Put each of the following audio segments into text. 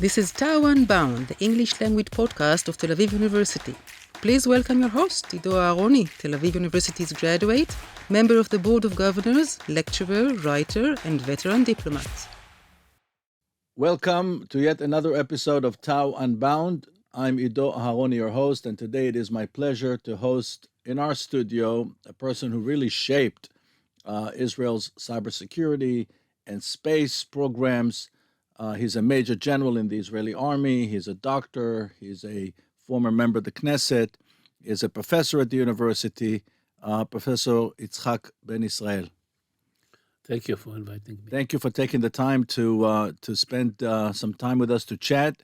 This is Tao Unbound, the English language podcast of Tel Aviv University. Please welcome your host, Ido Aharoni, Tel Aviv University's graduate, member of the Board of Governors, lecturer, writer, and veteran diplomat. Welcome to yet another episode of Tao Unbound. I'm Ido Aharoni, your host, and today it is my pleasure to host in our studio a person who really shaped Israel's cybersecurity and space programs. He's a major general in the Israeli army. He's a doctor. He's a former member of the Knesset. He's a professor at the university, Professor Itzhak Ben Israel. Thank you for inviting me. Thank you for taking the time to spend some time with us to chat.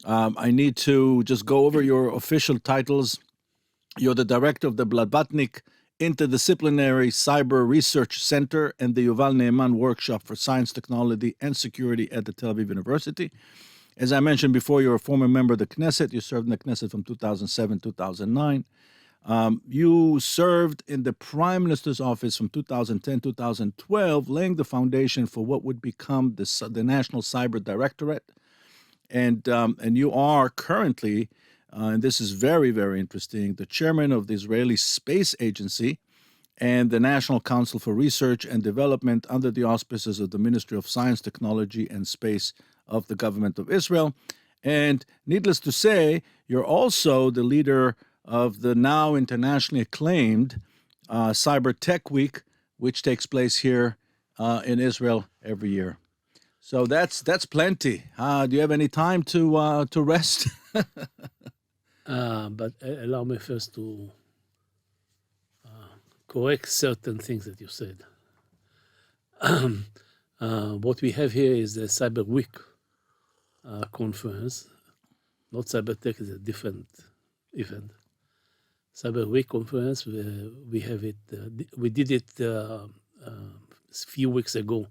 I need to just go over your official titles. You're the director of the Blavatnik Interdisciplinary Cyber Research Center and the Yuval Workshop for Science, Technology, and Security at the Tel Aviv University. As I mentioned before, you're a former member of the Knesset. You served in the Knesset from 2007-2009. You served in the Prime Minister's office from 2010-2012, laying the foundation for what would become the National Cyber Directorate. And you are currently, and this is very, very interesting, the chairman of the Israeli Space Agency and the National Council for Research and Development under the auspices of the Ministry of Science, Technology, and Space of the Government of Israel. And needless to say, you're also the leader of the now internationally acclaimed Cyber Tech Week, which takes place here in Israel every year. So that's plenty. Do you have any time to rest? But allow me first to correct certain things that you said. What we have here is the Cyber Week conference. Not Cyber Tech is a different event. Cyber Week conference, we have it. We did it a few weeks ago.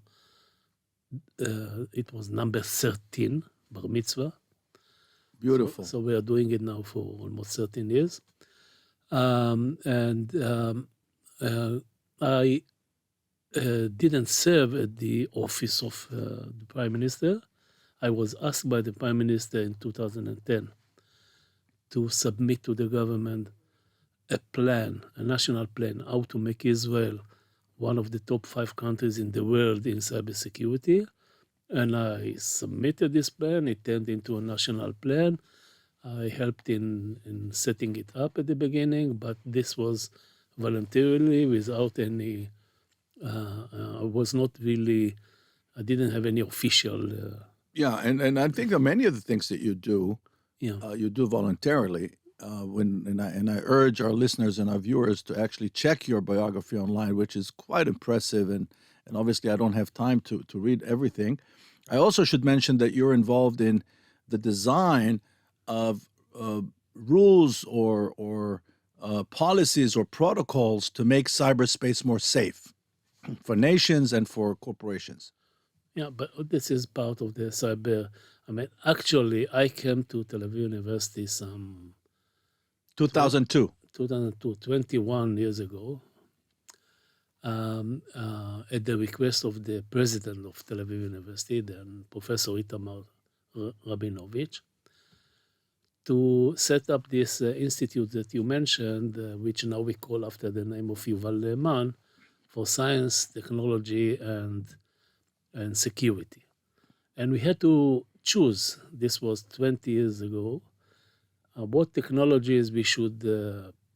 It was number 13, Bar Mitzvah. Beautiful. So we are doing it now for almost 13 years. I didn't serve at the office of the Prime Minister. I was asked by the Prime Minister in 2010 to submit to the government a plan, a national plan, how to make Israel one of the top 5 countries in the world in cybersecurity. And I submitted this plan. It turned into a national plan. I helped in setting it up at the beginning, but this was voluntarily without any, I didn't have any official. And I think that many of the things that you do, you do voluntarily. And I urge our listeners and our viewers to actually check your biography online, which is quite impressive. And obviously, I don't have time to read everything. I also should mention that you're involved in the design of rules or policies or protocols to make cyberspace more safe for nations and for corporations. Yeah, but this is part of the cyber. Actually, I came to Tel Aviv University 2002, 21 years ago, at the request of the president of Tel Aviv University, then Professor Itamar Rabinovich, to set up this institute that you mentioned, which now we call after the name of Yuval for science, technology, and security. And we had to choose, this was 20 years ago, what technologies we should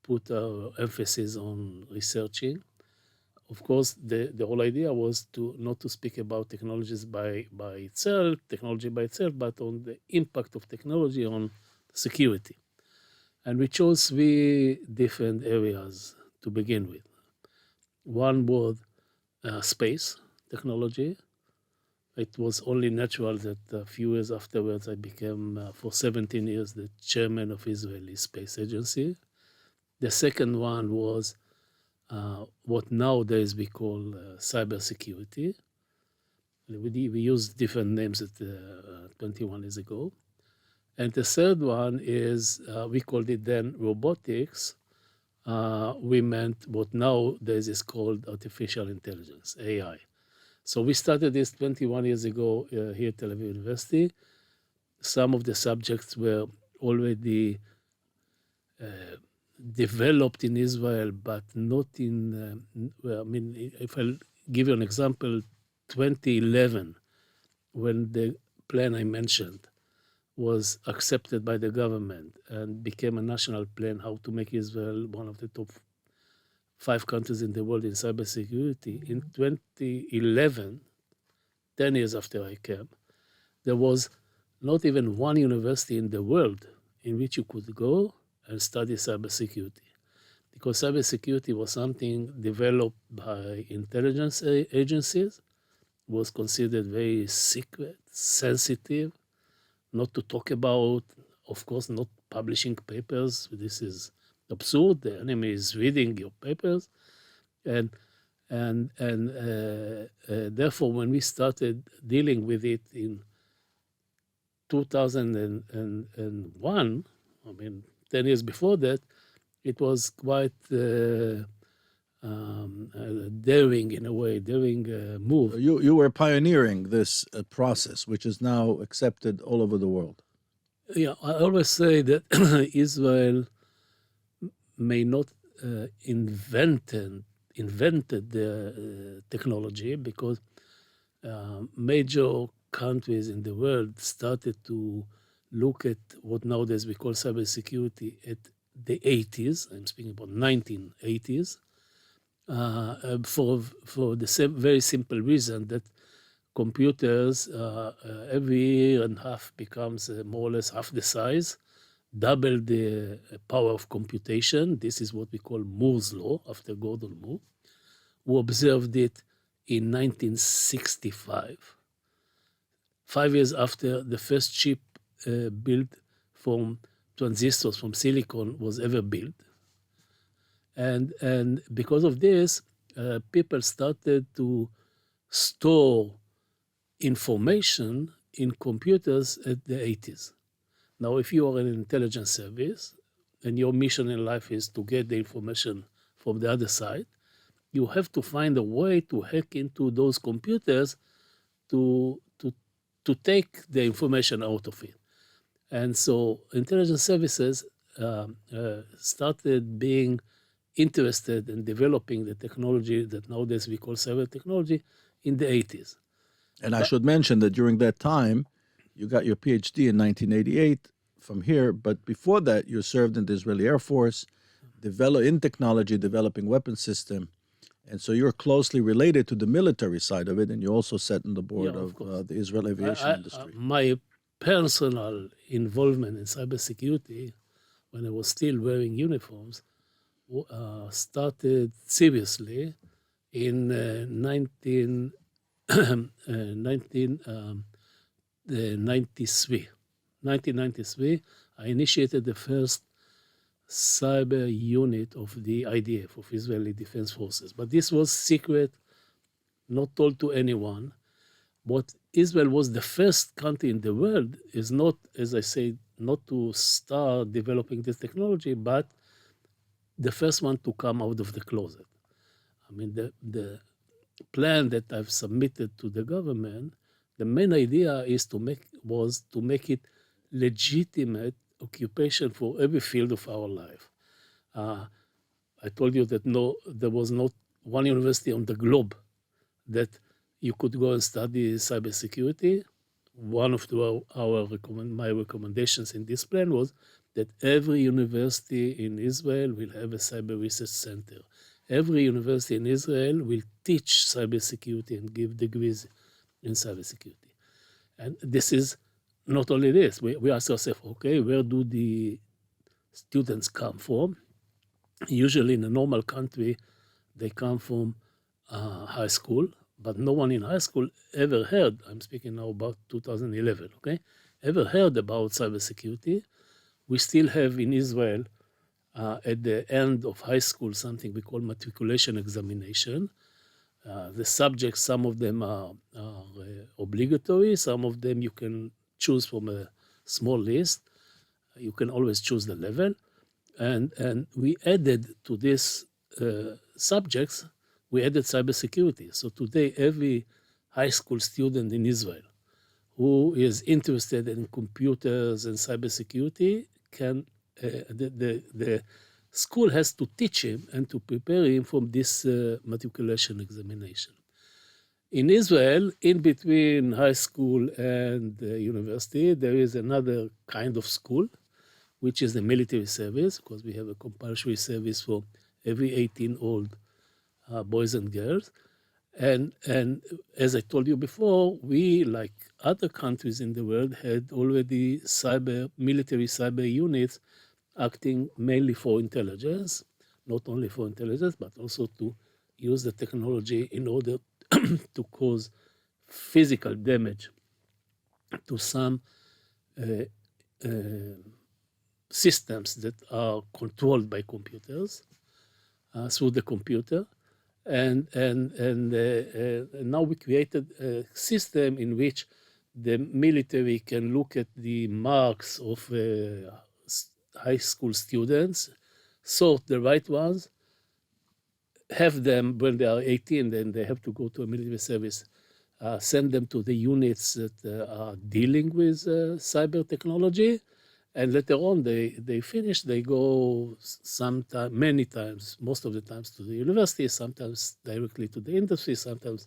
put our emphasis on researching. Of course, the whole idea was not to speak about technology by itself, but on the impact of technology on security. And we chose 3 different areas to begin with. One was space technology. It was only natural that a few years afterwards I became, for 17 years, the chairman of Israeli Space Agency. The second one was what nowadays we call cybersecurity. We used different names 21 years ago. And the third one is, we called it then robotics. We meant what nowadays is called artificial intelligence, AI. So we started this 21 years ago here at Tel Aviv University. some of the subjects were already developed in Israel, but not in, well, I mean, if I'll give you an example, 2011, when the plan I mentioned was accepted by the government and became a national plan how to make Israel one of the top 5 countries in the world in cybersecurity. In 2011, 10 years after I came, there was not even one university in the world in which you could go and study cybersecurity. Because cybersecurity was something developed by intelligence agencies, was considered very secret, sensitive, not to talk about, of course, not publishing papers. This is absurd. The enemy is reading your papers. And therefore, when we started dealing with it in 2001, I mean, 10 years before that, it was quite daring in a way, daring move. You were pioneering this process, which is now accepted all over the world. Yeah, I always say that Israel may not invented the technology, because major countries in the world started to look at what nowadays we call cybersecurity at the 80s. I'm speaking about 1980s, for the very simple reason that computers every year and a half becomes more or less half the size, double the power of computation. This is what we call Moore's law, after Gordon Moore, who observed it in 1965, 5 years after the first chip built from transistors, from silicon, was ever built. And because of this, people started to store information in computers at the 80s. Now, if you are an intelligence service and your mission in life is to get the information from the other side, you have to find a way to hack into those computers to take the information out of it. And so intelligence services started being interested in developing the technology that nowadays we call cyber technology in the 80s. And I should mention that during that time, you got your PhD in 1988 from here, but before that, you served in the Israeli Air Force, in technology, developing weapon system. And so you're closely related to the military side of it, and you also sat on the board of the Israel aviation industry. My personal involvement in cybersecurity, when I was still wearing uniforms, started seriously in 1993. I initiated the first cyber unit of the IDF, of Israeli Defense Forces. But this was secret, not told to anyone. But Israel was the first country in the world, is not, as I say, not to start developing this technology, but the first one to come out of the closet. I mean, the plan that I've submitted to the government, the main idea was to make it legitimate occupation for every field of our life. I told you that there was not one university on the globe that you could go and study cybersecurity. One of my recommendations in this plan was that every university in Israel will have a cyber research center. Every university in Israel will teach cybersecurity and give degrees in cybersecurity. And this is not only this. We ask ourselves, okay, where do the students come from? Usually in a normal country, they come from high school, but no one in high school ever heard, I'm speaking now about 2011, okay, ever heard about cybersecurity. We still have in Israel, at the end of high school, something we call matriculation examination. The subjects, some of them are obligatory, some of them you can choose from a small list. You can always choose the level. And we added to these subjects, we added cybersecurity. So today, every high school student in Israel who is interested in computers and cybersecurity the school has to teach him and to prepare him for this matriculation examination. In Israel, in between high school and university, there is another kind of school, which is the military service, because we have a compulsory service for every 18-year-old boys and girls. And as I told you before, we, like other countries in the world, had already military cyber units acting mainly for intelligence, not only for intelligence, but also to use the technology in order to cause physical damage to some systems that are controlled by computers through the computer. And now we created a system in which the military can look at the marks of high school students, sort the right ones, have them when they are 18, then they have to go to a military service, send them to the units that are dealing with cyber technology, and later on they finish, they go many times, most of the times to the university, sometimes directly to the industry, sometimes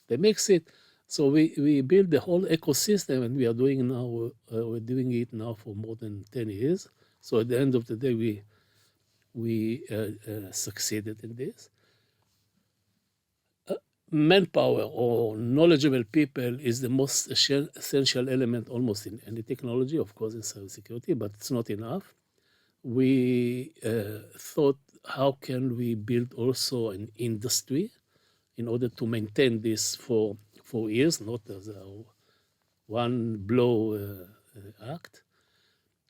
they mix it. So we build the whole ecosystem, and we are doing now, we're doing it now for more than 10 years. So at the end of the day, we succeeded in this. Manpower or knowledgeable people is the most essential element almost in any technology, of course in cybersecurity, but it's not enough. We thought, how can we build also an industry in order to maintain this for years, not as a one blow act.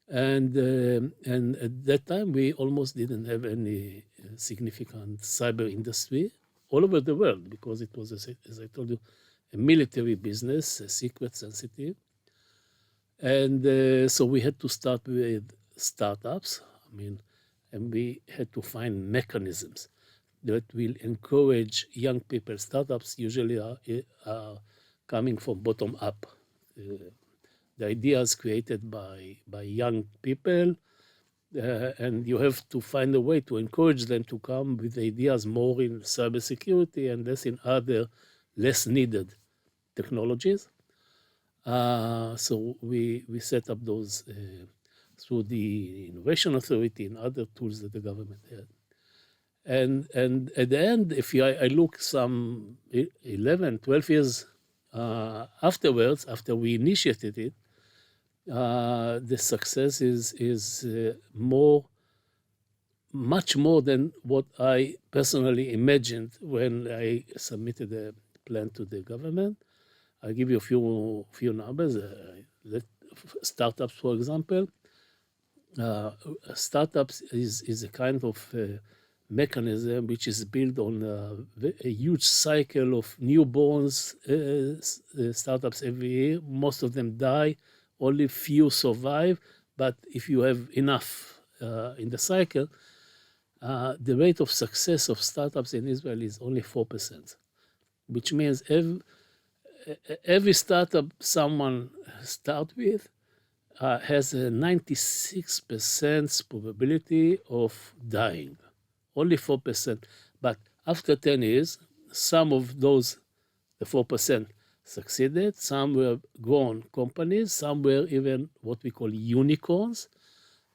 And at that time, we almost didn't have any significant cyber industry all over the world, because it was, as I told you, a military business, a secret, sensitive. And so we had to start with startups. And we had to find mechanisms that will encourage young people. Startups usually are coming from bottom up. The ideas created by young people, and you have to find a way to encourage them to come with ideas more in cybersecurity and less in other less needed technologies. So we set up those through the Innovation Authority and other tools that the government had. And at the end, if I look some 11, 12 years afterwards, after we initiated it, the success is much more than what I personally imagined when I submitted a plan to the government. I'll give you a few numbers. Startups, for example. Startups is a kind of mechanism which is built on a huge cycle of newborns, startups every year. Most of them die. Only few survive, but if you have enough in the cycle, the rate of success of startups in Israel is only 4%, which means every startup someone starts with has a 96% probability of dying, only 4%. But after 10 years, some of those, the 4%, succeeded. Some were grown companies. Some were even what we call unicorns.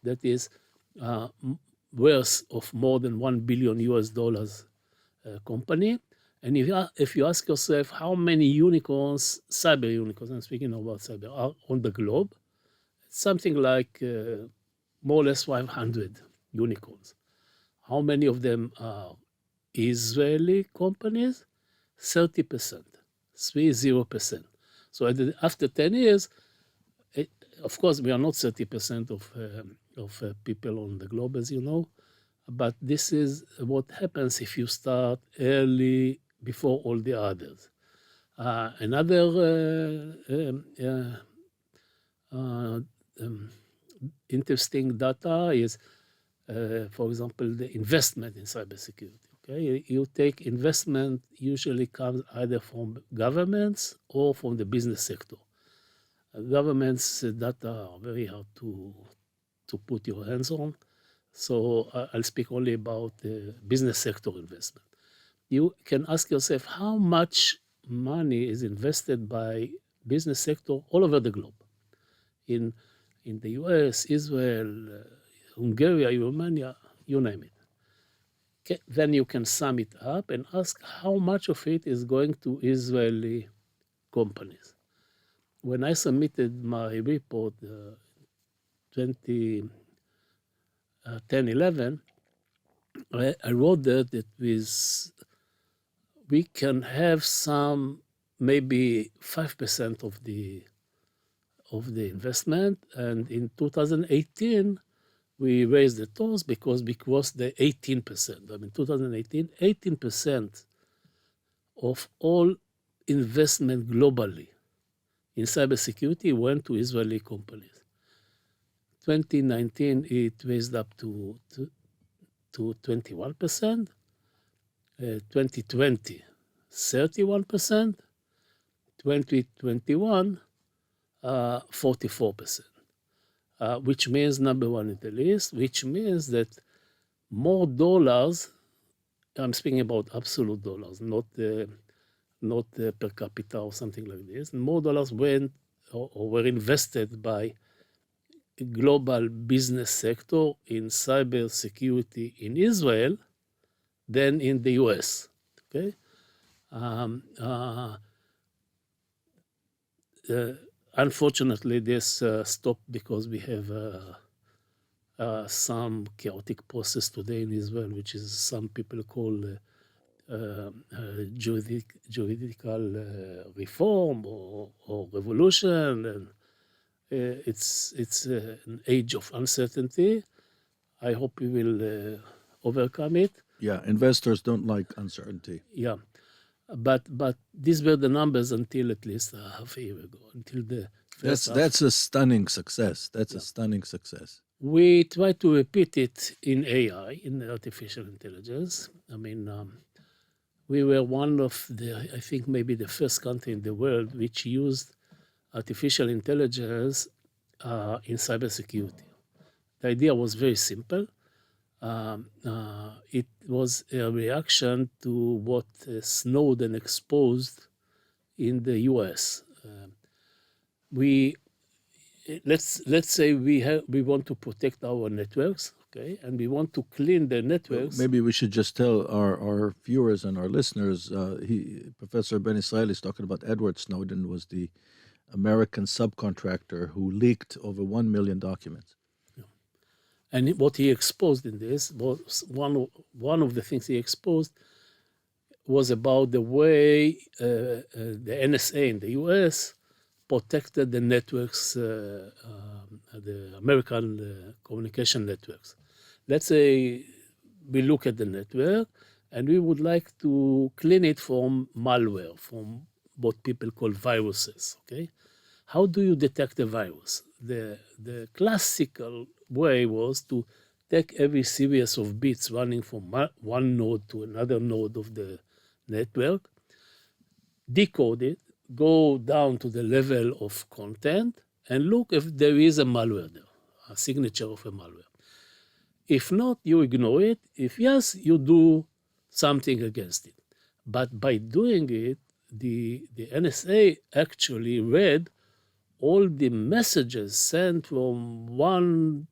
That is worth of more than $1 billion company. And if you ask yourself how many unicorns, cyber unicorns, I'm speaking about cyber, are on the globe, it's something like more or less 500 unicorns. How many of them are Israeli companies? 30%. 30%. So after 10 years, of course, we are not 30% of people on the globe, as you know, but this is what happens if you start early before all the others. Another interesting data is, for example, the investment in cybersecurity. Okay, you take investment usually comes either from governments or from the business sector. Government's data are very hard to put your hands on. So I'll speak only about the business sector investment. You can ask yourself how much money is invested by business sector all over the globe. In the US, Israel, Hungary, Romania, you name it. Then you can sum it up and ask how much of it is going to Israeli companies. When I submitted my report 2010-11, I wrote that we can have some maybe 5% of the investment, and in 2018 we raised the toes because the 18%. I mean, 2018, 18% of all investment globally in cybersecurity went to Israeli companies. 2019, it raised up to 21%. 2020, 31%. 2021, 44%. Which means number one in the list, which means that more dollars, I'm speaking about absolute dollars, not per capita or something like this, more dollars went or were invested by global business sector in cyber security in Israel than in the US. Okay. Unfortunately, this stopped because we have some chaotic process today in Israel, which is some people call juridical reform or revolution, and it's an age of uncertainty. I hope we will overcome it. Yeah, investors don't like uncertainty. Yeah. But these were the numbers until at least half a year ago, until the first That's a stunning success. That's a stunning success. We try to repeat it in AI, in artificial intelligence. I mean, we were one of I think maybe the first country in the world which used artificial intelligence in cybersecurity. The idea was very simple. It was a reaction to what Snowden exposed in the US. Let's say we want to protect our networks, okay, and we want to clean the networks. Maybe we should just tell our viewers and our listeners. Professor Ben Israel is talking about Edward Snowden, was the American subcontractor who leaked over 1 million documents. And what he exposed in this was one of the things he exposed was about the way the NSA in the US protected the networks, the American communication networks. Let's say we look at the network and we would like to clean it from malware, from what people call viruses, okay? How do you detect a virus? The classical way was to take every series of bits running from one node to another node of the network, decode it, go down to the level of content, and look if there is a malware there, a signature of a malware. If not, you ignore it. If yes, you do something against it. But by doing it, the NSA actually read all the messages sent from one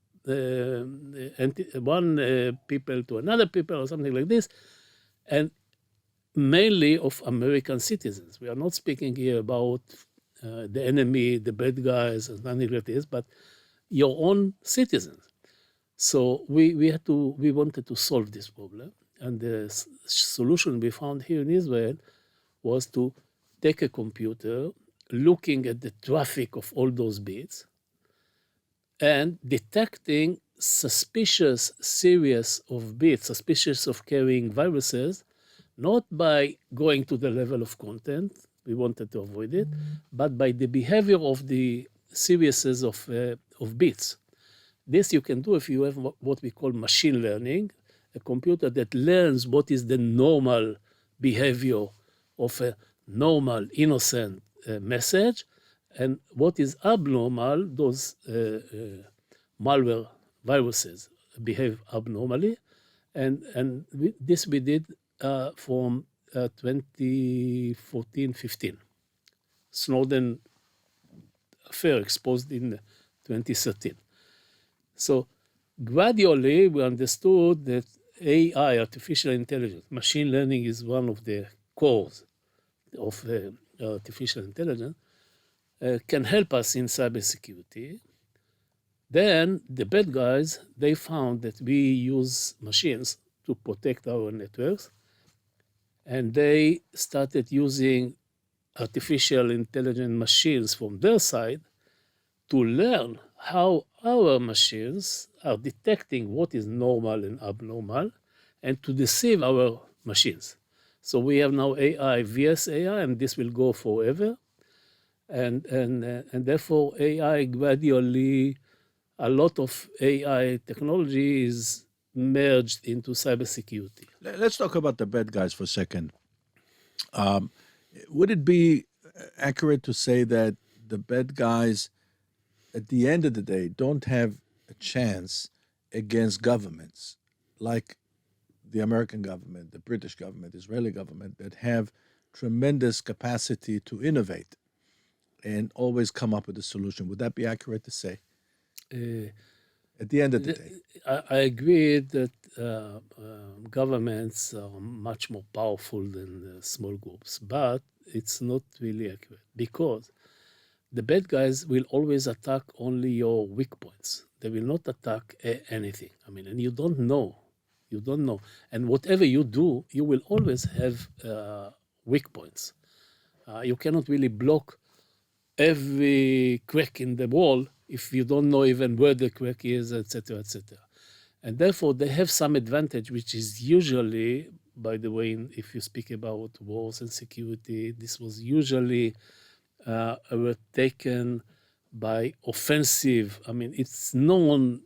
people to another people or something like this, and mainly of American citizens. We are not speaking here about the enemy, the bad guys, and nothing like this, but your own citizens. So we wanted to solve this problem, and the solution we found here in Israel was to take a computer, looking at the traffic of all those bits, and detecting suspicious series of bits, suspicious of carrying viruses, not by going to the level of content, we wanted to avoid it, but by the behavior of the series of bits. This you can do if you have what we call machine learning, a computer that learns what is the normal behavior of a normal, innocent message, And what is abnormal, those malware viruses behave abnormally. And this we did from 2014-15. Snowden affair exposed in 2013. So gradually we understood that AI, artificial intelligence, machine learning is one of the cores of artificial intelligence, can help us in cybersecurity. Then the bad guys, they found that we use machines to protect our networks, and they started using artificial intelligent machines from their side to learn how our machines are detecting what is normal and abnormal and to deceive our machines. So we have now AI vs AI, and this will go forever. And therefore AI gradually, a lot of AI technology is merged into cybersecurity. Let's talk about the bad guys for a second. Would it be accurate to say that the bad guys, at the end of the day, don't have a chance against governments like the American government, the British government, Israeli government, that have tremendous capacity to innovate and always come up with a solution? Would that be accurate to say? At the end of the day. I agree that governments are much more powerful than small groups, but it's not really accurate because the bad guys will always attack only your weak points. They will not attack anything. I mean, and you don't know. You don't know. And whatever you do, you will always have weak points. You cannot really block every crack in the wall if you don't know even where the crack is, etc., etc. And therefore, they have some advantage, which is usually, by the way, if you speak about wars and security, this was usually were taken by offensive. I mean, it's known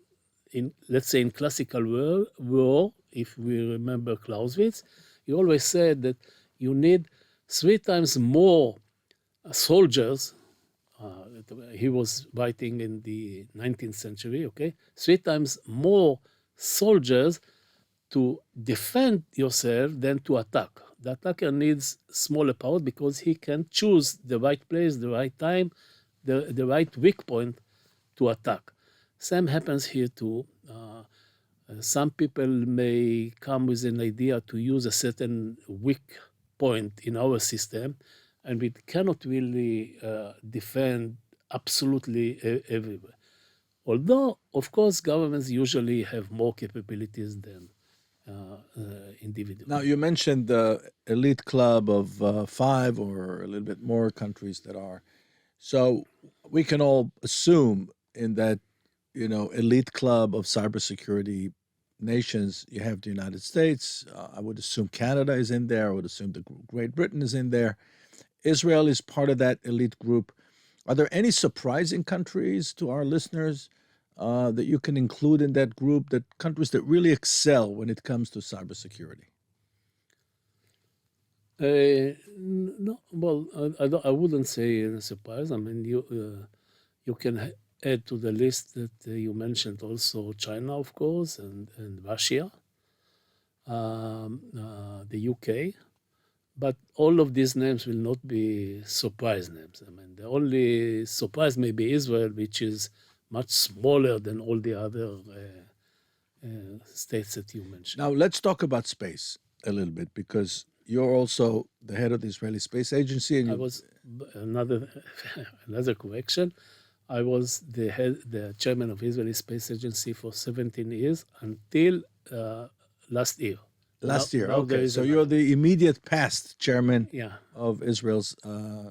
in, let's say, in classical war, if we remember Clausewitz, he always said that you need 3 times more soldiers. He was writing in the 19th century, okay? 3 times more soldiers to defend yourself than to attack. The attacker needs smaller power because he can choose the right place, the right time, the right weak point to attack. Same happens here too. Some people may come with an idea to use a certain weak point in our system, and we cannot really defend absolutely everywhere. Although, of course, governments usually have more capabilities than individuals. Now, you mentioned the elite club of 5 or a little bit more countries that are. So we can all assume in that, elite club of cybersecurity nations, you have the United States. I would assume Canada is in there. I would assume the Great Britain is in there. Israel is part of that elite group. Are there any surprising countries to our listeners that you can include in that group, that countries that really excel when it comes to cybersecurity? No, well, I wouldn't say a surprise. I mean, you can add to the list that you mentioned also China, of course, and Russia, the UK. But all of these names will not be surprise names. I mean, the only surprise may be Israel, which is much smaller than all the other states that you mentioned. Now, let's talk about space a little bit, because you're also the head of the Israeli Space Agency. And I was another correction. I was the chairman of Israeli Space Agency for 17 years until last year. Last year, now okay. So you're the immediate past chairman Yeah. of Israel's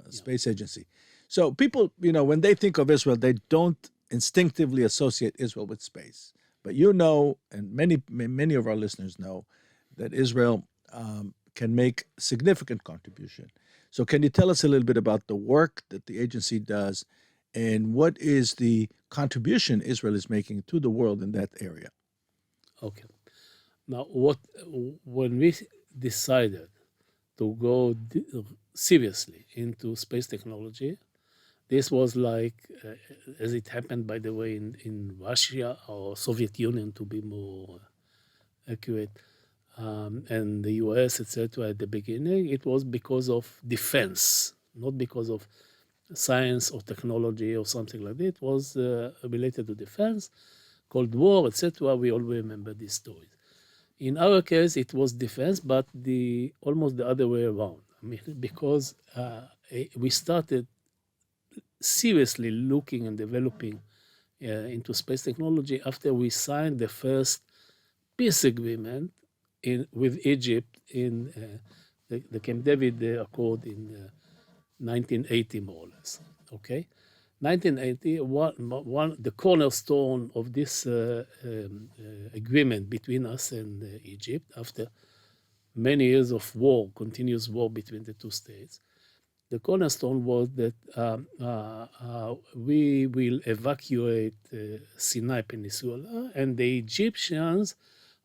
space agency. So people, when they think of Israel, they don't instinctively associate Israel with space. But and many of our listeners know, that Israel can make significant contribution. So can you tell us a little bit about the work that the agency does, and what is the contribution Israel is making to the world in that area? Okay. Now, when we decided to go seriously into space technology, This was like, as it happened, by the way, in Russia or Soviet Union, to be more accurate, and the US, etc. At the beginning, it was because of defense, not because of science or technology or something like that. It was related to defense, Cold War, etc. We all remember these stories. In our case, it was defense, but almost the other way around. I mean, because we started seriously looking and developing into space technology after we signed the first peace agreement with Egypt in the Camp David Accord in 1980, more or less. Okay, 1980. The cornerstone of this agreement between us and Egypt, after many years of war, continuous war between the two states, the cornerstone was that we will evacuate Sinai Peninsula, and the Egyptians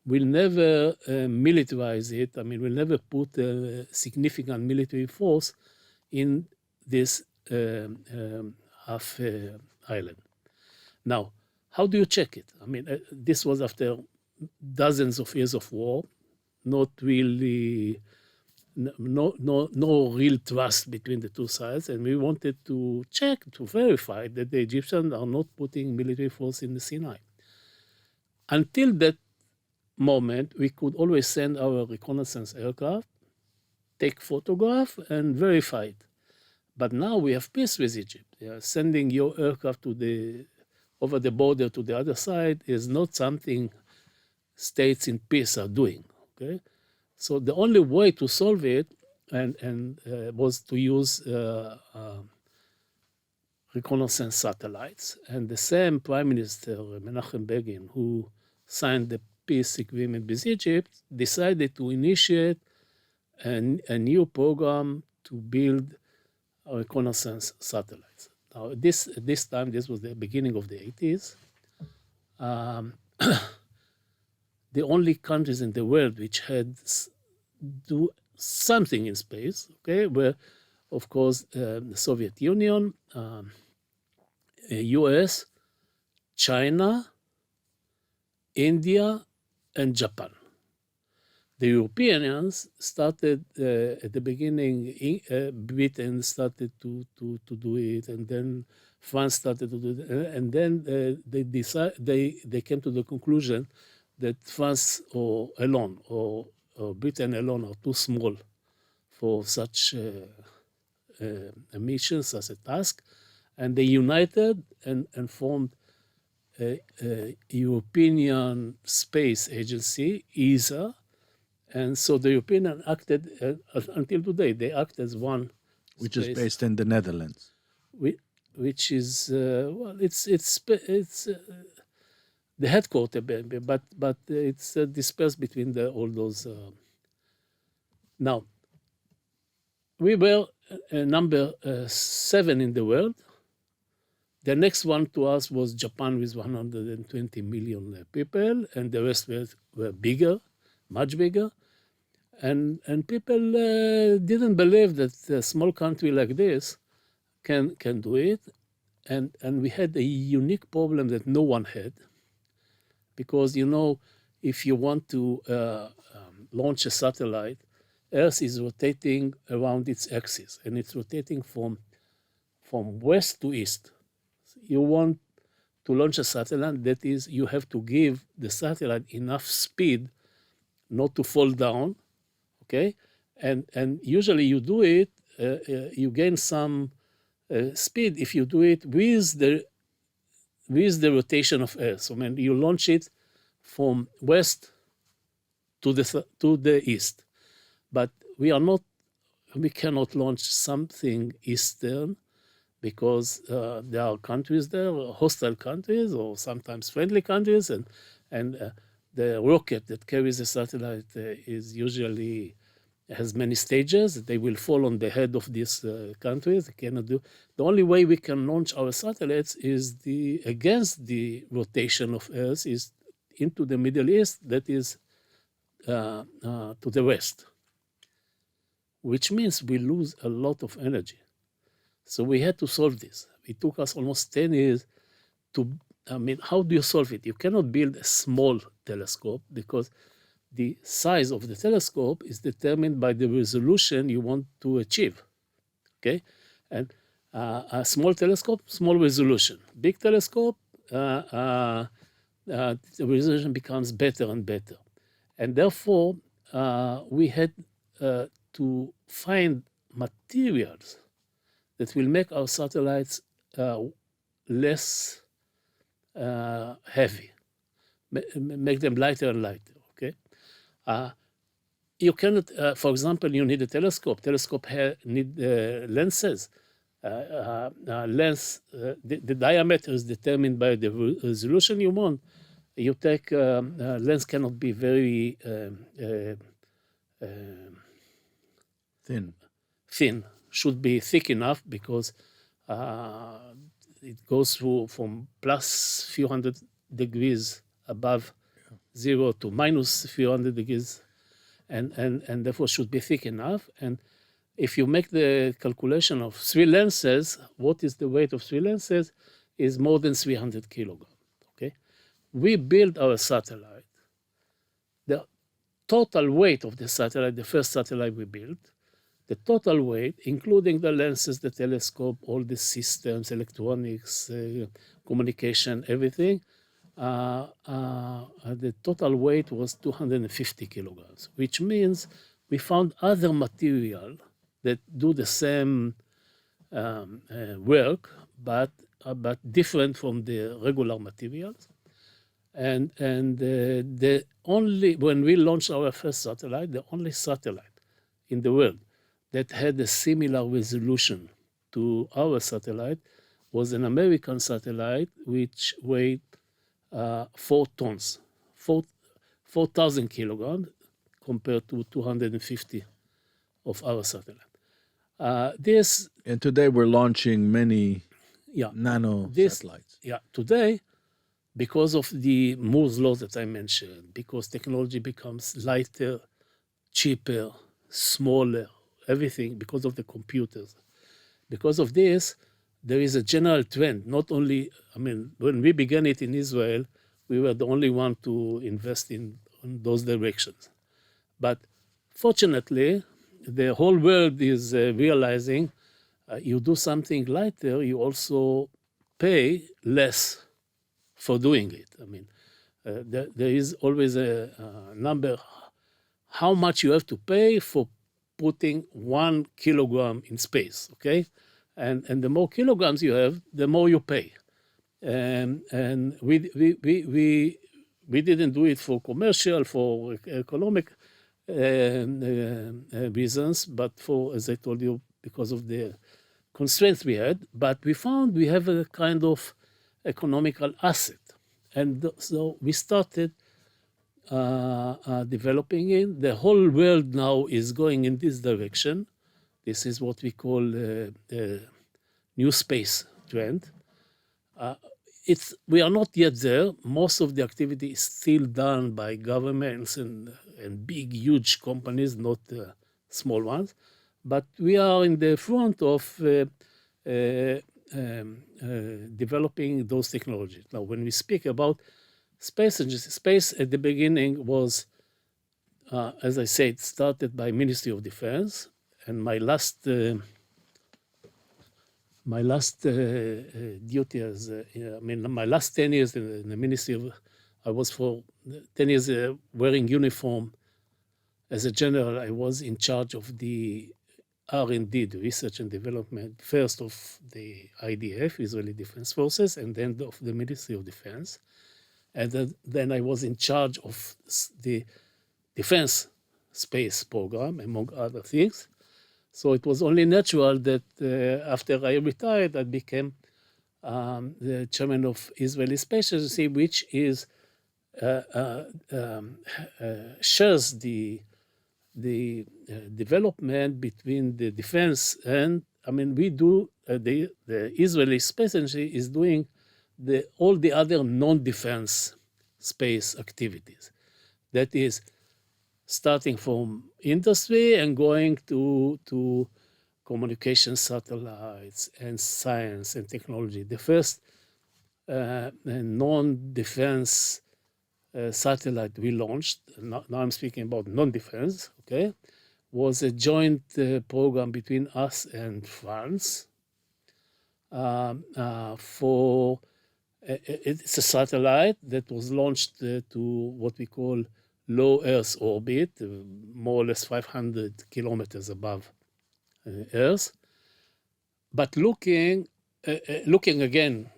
will never militarize it. I mean, will never put a significant military force in this half island. Now, how do you check it? I mean, this was after dozens of years of war, not really, no real trust between the two sides, and we wanted to check, to verify that the Egyptians are not putting military force in the Sinai. Until that moment, we could always send our reconnaissance aircraft, take photograph, and verify it. But now we have peace with Egypt. Sending your aircraft over the border to the other side is not something states in peace are doing. Okay, so the only way to solve it was to use reconnaissance satellites. And the same Prime Minister Menachem Begin, who signed the peace agreement with Egypt, decided to initiate a new program to build reconnaissance satellites. Now, this time, this was the beginning of the 80s. The only countries in the world which had do something in space, okay, were, of course, the Soviet Union, US, China, India, and Japan. The Europeans started at the beginning. Britain started to do it, and then France started to do it, and then they came to the conclusion that France alone or Britain alone are too small for such a mission, such a task, and they united and formed a European Space Agency, ESA. And so the Europeans acted, until today, they act as one. Which is based in the Netherlands. Which is, it's the headquarters, but it's dispersed between all those. Now, we were number 7 in the world. The next one to us was Japan with 120 million people, and the rest were bigger, much bigger. And people didn't believe that a small country like this can do it. And we had a unique problem that no one had. Because, if you want to launch a satellite, Earth is rotating around its axis, and it's rotating from west to east. You want to launch a satellite, that is, you have to give the satellite enough speed not to fall down, okay? And usually you do it, you gain some speed if you do it with the rotation of Earth. So when you launch it from west to the east. But we cannot launch something eastern because there are countries there, hostile countries or sometimes friendly countries, and the rocket that carries the satellite is usually has many stages. They will fall on the head of these countries. They cannot do. The only way we can launch our satellites is against the rotation of Earth, is into the Middle East, that is to the west, which means we lose a lot of energy. So we had to solve this. it took us almost 10 years how do you solve it? You cannot build a small telescope because the size of the telescope is determined by the resolution you want to achieve, okay? And a small telescope, small resolution. Big telescope, the resolution becomes better and better. And therefore, we had to find materials that will make our satellites less heavy, make them lighter and lighter, okay? You cannot, for example, you need a telescope. Telescope need lenses. The diameter is determined by the resolution you want. You take, lens cannot be very thin, should be thick enough because it goes through from plus few hundred degrees above zero to minus few hundred degrees, and therefore should be thick enough. And if you make the calculation of 3 lenses, what is the weight of 3 lenses is more than 300 kilograms, okay? We built our satellite. The total weight of the satellite, the first satellite we built, the total weight, including the lenses, the telescope, all the systems, electronics, communication, everything, the total weight was 250 kilograms, which means we found other material that do the same work, but different from the regular materials. And when we launched our first satellite, the only satellite in the world that had a similar resolution to our satellite was an American satellite which weighed 4 tons, 4,000 kilograms compared to 250 of our satellite. And today we're launching many nano satellites. Yeah, today, because of the Moore's law that I mentioned, because technology becomes lighter, cheaper, smaller, everything, because of the computers. Because of this, there is a general trend, not only, when we began it in Israel, we were the only one to invest in those directions. But fortunately, the whole world is realizing you do something lighter, you also pay less for doing it. There is always a number, how much you have to pay for putting 1 kilogram in space, okay? And the more kilograms you have, the more you pay. And we didn't do it for commercial, for economic reasons, but for, as I told you, because of the constraints we had. But we found we have a kind of economical asset. And so we started developing it. The whole world now is going in this direction. This is what we call the new space trend. We are not yet there. Most of the activity is still done by governments and big, huge companies, not small ones. But we are in the front of developing those technologies. Now, when we speak about space at the beginning was, as I said, started by Ministry of Defense, and my last duty as, my last 10 years in the Ministry of, I was for 10 years wearing uniform. As a general, I was in charge of the R&D, the research and development, first of the IDF, Israeli Defense Forces, and then of the Ministry of Defense. And then I was in charge of the defense space program, among other things. So it was only natural that after I retired, I became the chairman of Israeli Space Agency, which is shares the development between the defense and, we do, the Israeli Space Agency is doing all the other non-defense space activities. That is starting from industry and going to communication satellites and science and technology. The first non-defense satellite we launched, now I'm speaking about non-defense, okay, was a joint program between us and France for it's a satellite that was launched to what we call low Earth orbit, more or less 500 kilometers above Earth. But looking again,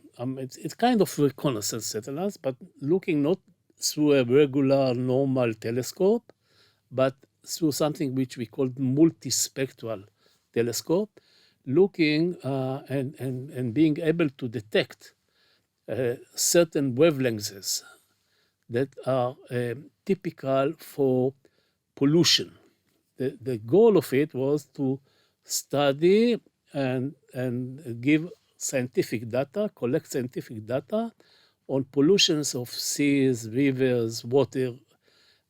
it's kind of reconnaissance satellites, but looking not through a regular normal telescope, but through something which we call multispectral telescope, looking and being able to detect certain wavelengths that are typical for pollution. The goal of it was to study and give scientific data, collect scientific data on pollutions of seas, rivers, water.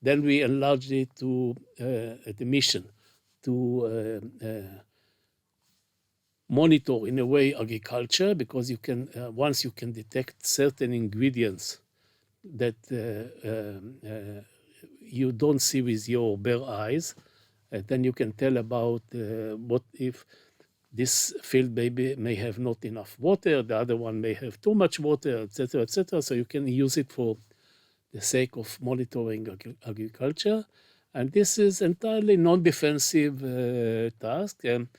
Then we enlarged it to the mission to monitor in a way agriculture, because you can once you can detect certain ingredients that you don't see with your bare eyes, then you can tell about what if this field may have not enough water, the other one may have too much water, etc., etc. So you can use it for the sake of monitoring agriculture. And this is entirely non-defensive task. And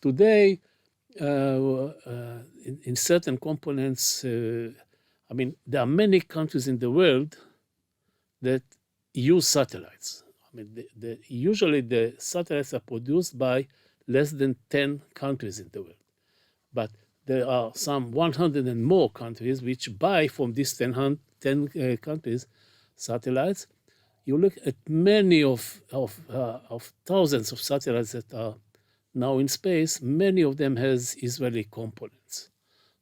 today, in certain components, I mean, there are many countries in the world that use satellites. I mean, usually the satellites are produced by less than 10 countries in the world. But there are some 100 and more countries which buy from these 10 countries satellites. You look at many of thousands of satellites that are now in space, many of them has Israeli components.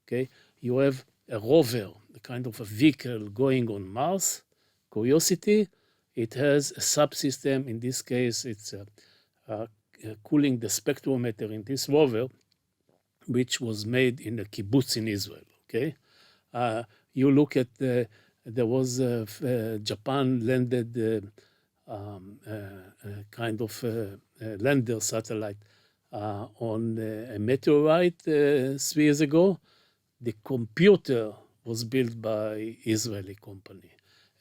Okay, you have a rover, a kind of a vehicle going on Mars, Curiosity. It has a subsystem. In this case, it's cooling the spectrometer in this rover, which was made in a kibbutz in Israel. Okay, you look at there was Japan landed kind of lander satellite on a meteorite 3 years ago. The computer was built by Israeli company.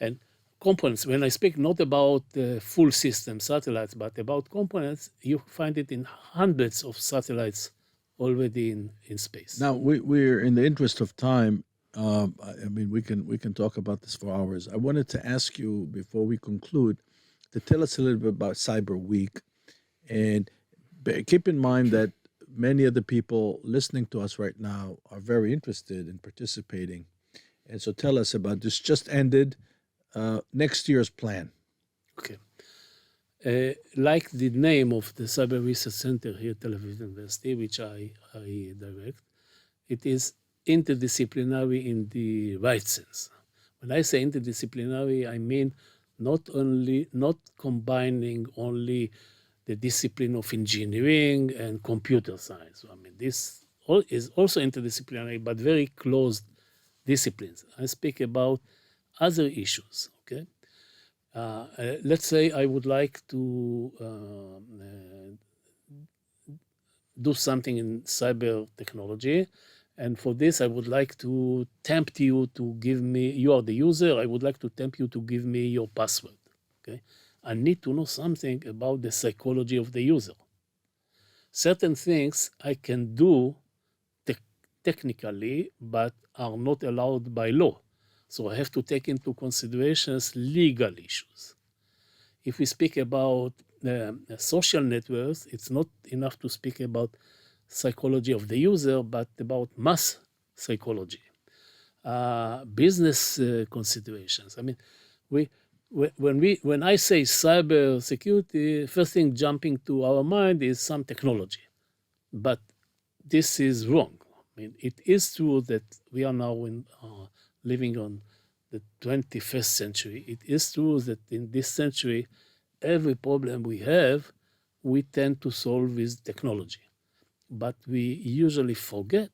And components, when I speak not about full system satellites, but about components, you find it in hundreds of satellites already in space. Now, we're in the interest of time. I mean, we can talk about this for hours. I wanted to ask you before we conclude to tell us a little bit about Cyber Week, and keep in mind that many of the people listening to us right now are very interested in participating. And so tell us about this just ended, next year's plan. Okay. Like the name of the Cyber Research Center here at Tel Aviv University, which I direct, it is interdisciplinary in the right sense. When I say interdisciplinary, I mean not combining only the discipline of engineering and computer science. I mean, this is also interdisciplinary, but very closed disciplines. I speak about other issues, okay? Let's say I would like to do something in cyber technology, and for this I would like to tempt you to give me, you are the user, I would like to tempt you to give me your password, okay? I need to know something about the psychology of the user. Certain things I can do technically, but are not allowed by law. So I have to take into considerations legal issues. If we speak about social networks, it's not enough to speak about psychology of the user, but about mass psychology, business considerations. I mean, when I say cyber security, first thing jumping to our mind is some technology, but this is wrong. I mean, it is true that we are now living on the 21st century. It is true that in this century, every problem we have, we tend to solve with technology. but we usually forget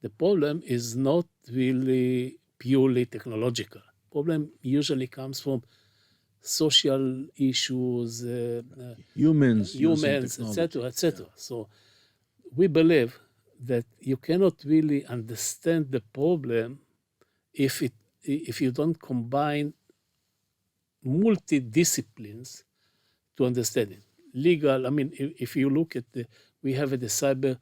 the problem is not really purely technological. Problem usually comes from social issues, Humans, etc., etc. So we believe that you cannot really understand the problem if you don't combine multidisciplines to understand it. Legal, I mean, if you look at we have at the Cyber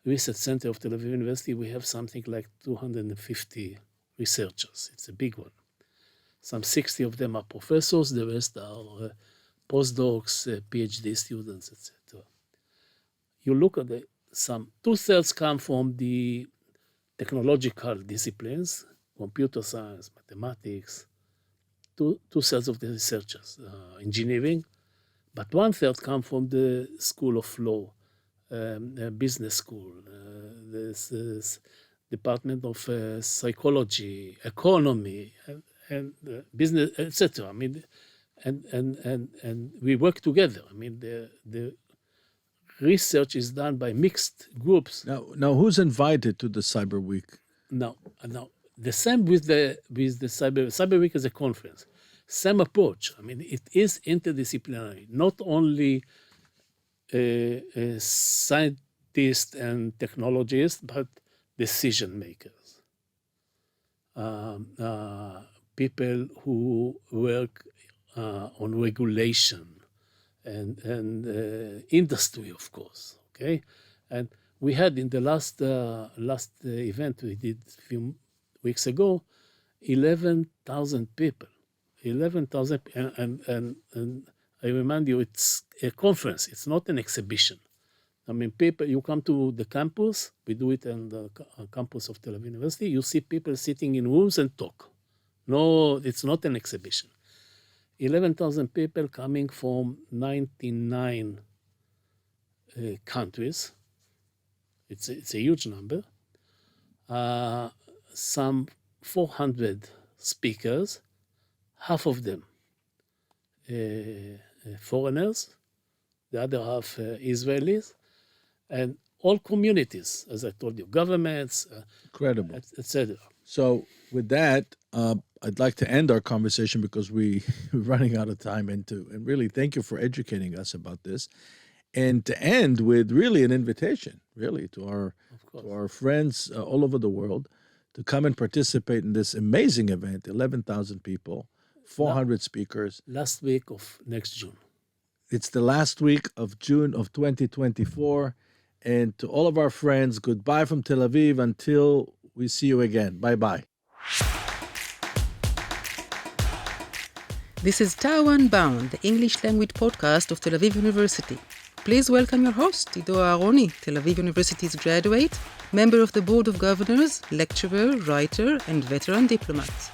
Research Center of Tel Aviv University, we have something like 250 researchers. It's a big one. Some 60 of them are professors, the rest are postdocs, PhD students, etc. You look at some 2/3 come from the technological disciplines, computer science, mathematics, 2/3 of the researchers, engineering, but 1/3 come from the School of Law, business school, this Department of Psychology, Economy, and business, etc. I mean, and we work together. I mean, the research is done by mixed groups. Now, who's invited to the Cyber Week? Now, the same with the Cyber Week is a conference. Same approach. I mean, it is interdisciplinary. Not only scientists and technologists, but decision makers. People who work on regulation and industry, of course. Okay, and we had in the last event we did a few weeks ago, 11,000 people. 11,000, and I remind you, it's a conference. It's not an exhibition. I mean, people, you come to the campus. We do it on the campus of Tel Aviv University. You see people sitting in rooms and talk. No, it's not an exhibition. 11,000 people coming from 99 countries. It's a huge number. Some 400 speakers, half of them foreigners, the other half Israelis, and all communities, as I told you, governments, Incredible, etc. So with that, I'd like to end our conversation because we're running out of time, and really thank you for educating us about this, and to end with really an invitation, really, to our friends all over the world to come and participate in this amazing event. 11,000 people, 400 speakers. Last week of next June. It's the last week of June of 2024. And to all of our friends, goodbye from Tel Aviv until we see you again. Bye-bye. This is Taiwan Bound, the English language podcast of Tel Aviv University. Please welcome your host, Ido Aharoni, Tel Aviv University's graduate, member of the Board of Governors, lecturer, writer, and veteran diplomat.